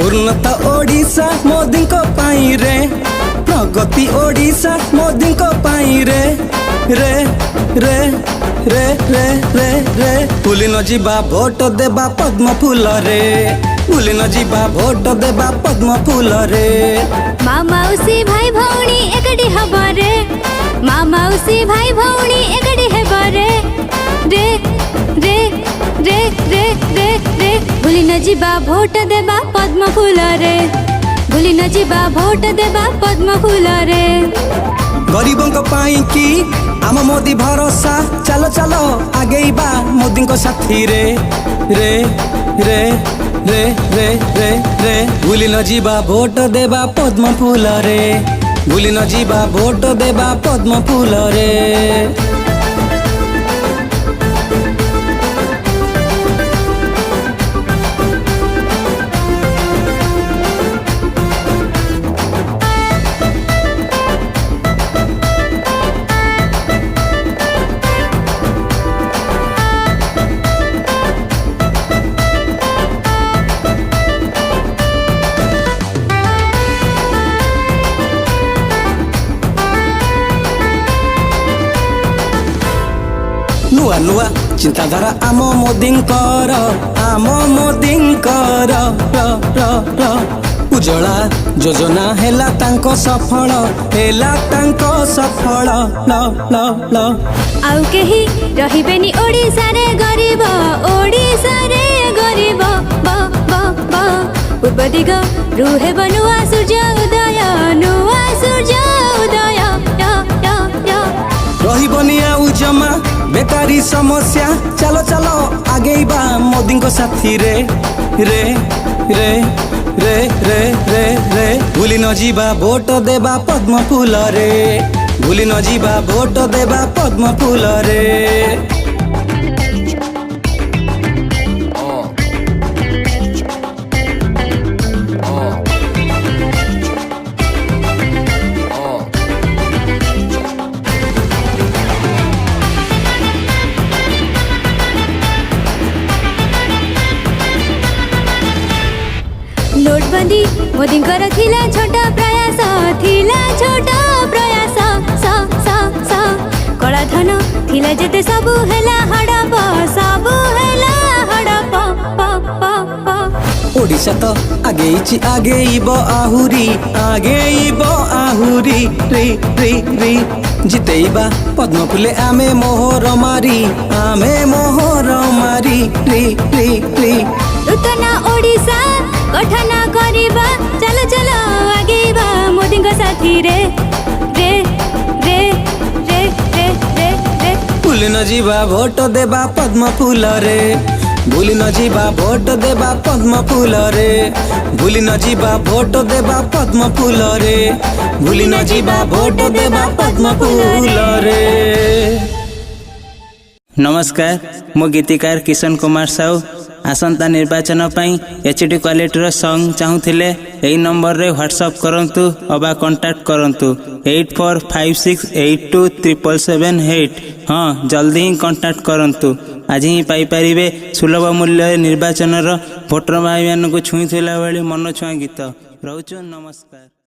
उन्नत ओडिशा मोदी को पाई रे, प्रगति ओडिशा मोदी को पाई रे रे रे रे रे रे रे भूली न जीवा भोट देबा पद्म फूल रे, भूली न जीवा भोट देबा पद्म फूल रे। माँ मौसी भाई भौणी एकड़ी हब रे, माँ मौसी भाई भौणी एकड़ी हेब रे रे रे रे रे रे रे भूली न जीवा भोट देबा पद्म फूल रे, भूली न जीवा भोट देबा पद्म फूल रे। गरीबों को पाई की आम मोदी भरोसा, चलो चलो आगे बा मोदी को साथी रे रे रे रे रे रे रे भूली न जीवा भोट देबा पद्म फूल रे, भूली न जीवा भोट देबा पद्म फूल रे। नुआ नुआ चिंताधारा आम मोदींकर, आम मोदींकर उज्ज्वला योजना हेला तांको सफल, हेला तांको सफल ल ल ल। आउ केही रहिबेनी ओडिसा रे गरीब, ओडिसा रे गरीब ब ब ब पूर्व दिग रुहे नुआ सूर्य उदय, नुआ सूर्य उदय य य य रहिबनी आउ जमा बेकारी समस्या, चलो चलो आगे बा मोदी को साथी रे रे रे रे रे रे रे भूली न जीवा भोट देबा पद्म फूल रे, भूली न जीवा भोट देबा पद्म फूल रे। नोटबंदी मोदींकर थिला छोटा प्रयास, थिला छोटा प्रयास स स स कला धन थिला जेते सबु हेला हड़प, सबु हेला हड़प प प प। ओडिशा तो आगे इबो आहुरी, आगे इबो आहुरी रे रे रे जितेबा पद्म फूले आमे मोहर मारी, आमे मोहर मारी रे रे रे। नूतन ओडिशा गठन करिबा, चलो चलो आगे बा मोदी को साथी रे रे रे रे रे रे रे भूली न जीवा भोट देबा पद्म फूल रे, भूली न जीवा भोट देबा पद्म फूल रे, भूली न जीवा भोट देबा पद्म फूल रे, भूली न जीवा भोट देबा पद्म फूल रे। नमस्कार, मो गीतिकार किशन कुमार साहू आसंता निर्वाचन पाई एचडी क्वालिटीर सॉन्ग चाहूले यही नंबर रे व्हाट्सअप करंतु अबा कांटेक्ट करंतु 8456827778। हाँ, जल्दी ही कांटेक्ट करंतु। आज ही पाई परिबे सुलभ मूल्य निर्वाचन भोटर भाई मान को छुईला मन छुआ गीत। रोचु नमस्कार।